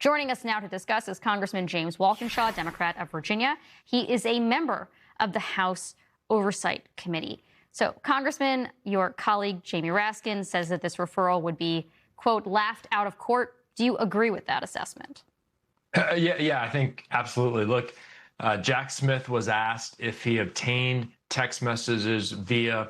Joining us now to discuss is Congressman James Walkinshaw, Democrat of Virginia. He is a member of the House Oversight Committee. So, Congressman, your colleague Jamie Raskin says that this referral would be, quote, laughed out of court. Do you agree with that assessment? Yeah, I think absolutely. Look, Jack Smith was asked if he obtained text messages via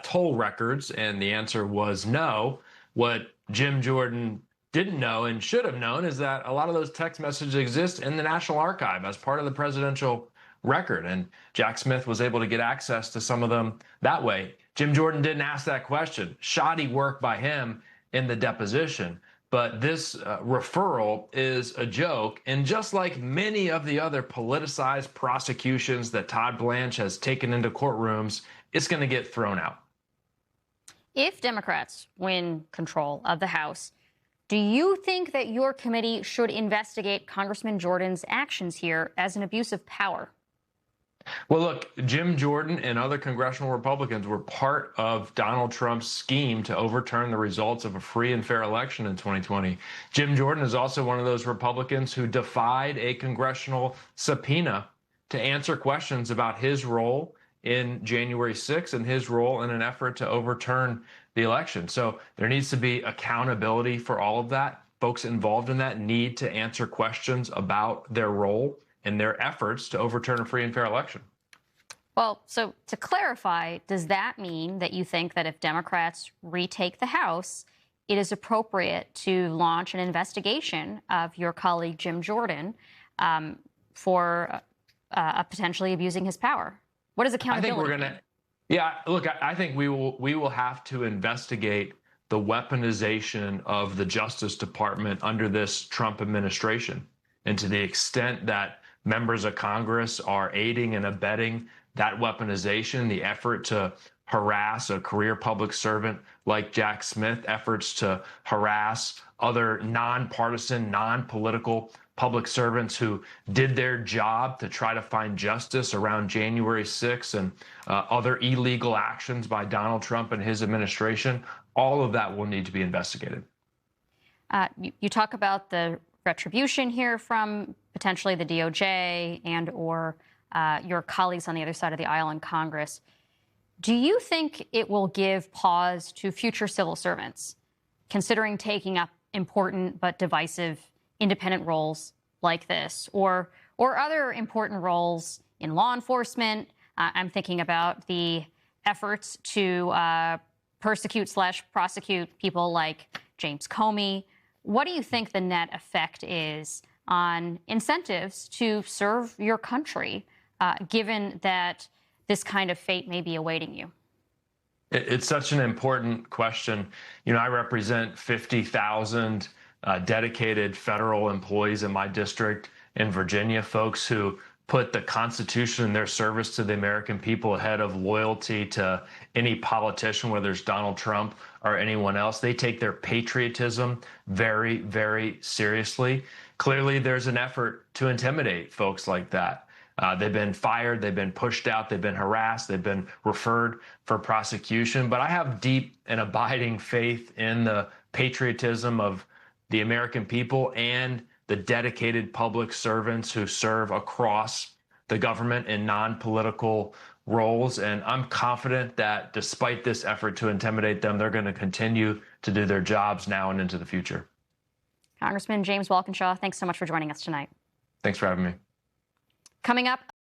toll records, and the answer was no. What Jim Jordan didn't know and should have known is that a lot of those text messages exist in the National Archive as part of the presidential record, and Jack Smith was able to get access to some of them that way. Jim Jordan didn't ask that question. Shoddy work by him in the deposition. But this referral is a joke. And just like many of the other politicized prosecutions that Todd Blanche has taken into courtrooms, it's going to get thrown out. If Democrats win control of the House, do you think that your committee should investigate Congressman Jordan's actions here as an abuse of power? Well, look, Jim Jordan and other congressional Republicans were part of Donald Trump's scheme to overturn the results of a free and fair election in 2020. Jim Jordan is also one of those Republicans who defied a congressional subpoena to answer questions about his role in January 6th and his role in an effort to overturn the election. So there needs to be accountability for all of that. Folks involved in that need to answer questions about their role and their efforts to overturn a free and fair election. Well, so to clarify, does that mean that you think that if Democrats retake the House, it is appropriate to launch an investigation of your colleague Jim Jordan for potentially abusing his power? What is accountability? I think we're going to, yeah, look, I think we will have to investigate the weaponization of the Justice Department under this Trump administration. And to the extent that members of Congress are aiding and abetting that weaponization, the effort to harass a career public servant like Jack Smith, efforts to harass other nonpartisan, non-political public servants who did their job to try to find justice around January 6th and other illegal actions by Donald Trump and his administration, all of that will need to be investigated. You talk about the retribution here from potentially the DOJ and or your colleagues on the other side of the aisle in Congress. Do you think it will give pause to future civil servants considering taking up important but divisive independent roles like this or other important roles in law enforcement? I'm thinking about the efforts to persecute/prosecute people like James Comey. What do you think the net effect is on incentives to serve your country, given that this kind of fate may be awaiting you? It's such an important question. You know, I represent 50,000 dedicated federal employees in my district in Virginia, folks who put the Constitution and their service to the American people ahead of loyalty to any politician, whether it's Donald Trump or anyone else. They take their patriotism very, very seriously. Clearly, there's an effort to intimidate folks like that. They've been fired, they've been pushed out, they've been harassed, they've been referred for prosecution. But I have deep and abiding faith in the patriotism of the American people and the dedicated public servants who serve across the government in non-political roles. And I'm confident that despite this effort to intimidate them, they're going to continue to do their jobs now and into the future. Congressman James Walkinshaw, thanks so much for joining us tonight. Thanks for having me. Coming up.